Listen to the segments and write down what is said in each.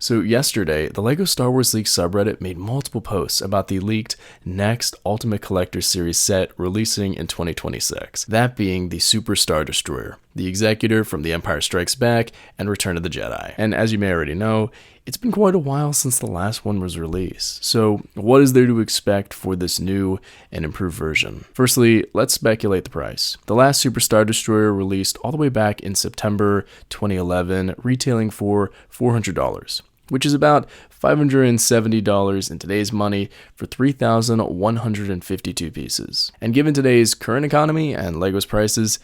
So yesterday, the LEGO Star Wars Leaks subreddit made multiple posts about the leaked next Ultimate Collector Series set releasing in 2026, that being the Super Star Destroyer, the Executor from The Empire Strikes Back and Return of the Jedi. And as you may already know, it's been quite a while since the last one was released, so what is there to expect for this new and improved version? Firstly, let's speculate the price. The last Super Star Destroyer released all the way back in September 2011, retailing for $400. Which is about $570 in today's money for 3,152 pieces. And given today's current economy and LEGO's prices,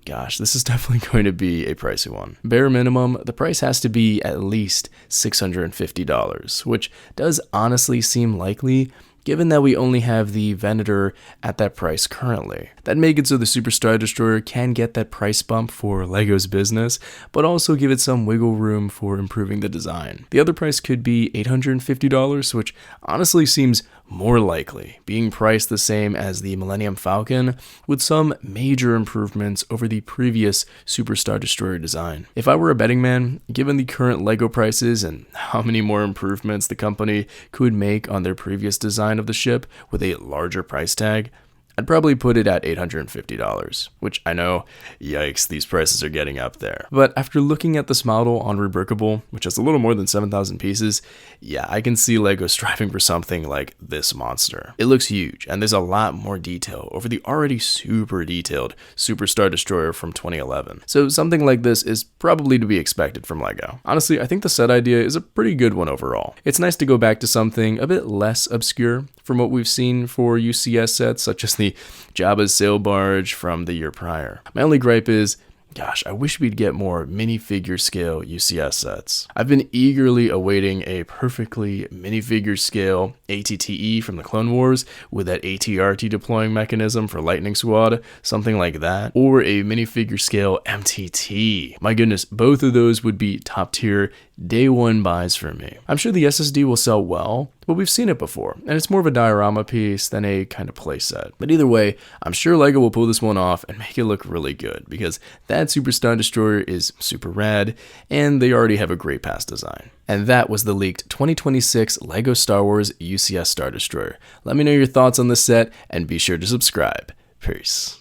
gosh, this is definitely going to be a pricey one. Bare minimum, the price has to be at least $650, which does honestly seem likely given that we only have the Venator at that price currently. That'd make it so the Super Star Destroyer can get that price bump for LEGO's business, but also give it some wiggle room for improving the design. The other price could be $850, which honestly seems more likely, being priced the same as the Millennium Falcon, with some major improvements over the previous Super Star Destroyer design. If I were a betting man, given the current LEGO prices and how many more improvements the company could make on their previous design of the ship with a larger price tag, I'd probably put it at $850, which I know, yikes, these prices are getting up there. But after looking at this model on Rebrickable, which has a little more than 7,000 pieces, yeah, I can see LEGO striving for something like this monster. It looks huge, and there's a lot more detail over the already super detailed Super Star Destroyer from 2011. So something like this is probably to be expected from LEGO. Honestly, I think the set idea is a pretty good one overall. It's nice to go back to something a bit less obscure from what we've seen for UCS sets, such as the Jabba's sail barge from the year prior. My only gripe is, gosh, I wish we'd get more minifigure scale UCS sets. I've been eagerly awaiting a perfectly minifigure scale ATTE from the Clone Wars with that ATRT deploying mechanism for Lightning Squad, something like that, or a minifigure scale MTT. My goodness, both of those would be top tier day one buys for me. I'm sure the SSD will sell well, but we've seen it before, and it's more of a diorama piece than a kind of playset. But either way, I'm sure LEGO will pull this one off and make it look really good, because that Super Star Destroyer is super rad, and they already have a great past design. And that was the leaked 2026 LEGO Star Wars UCS Star Destroyer. Let me know your thoughts on this set, and be sure to subscribe. Peace.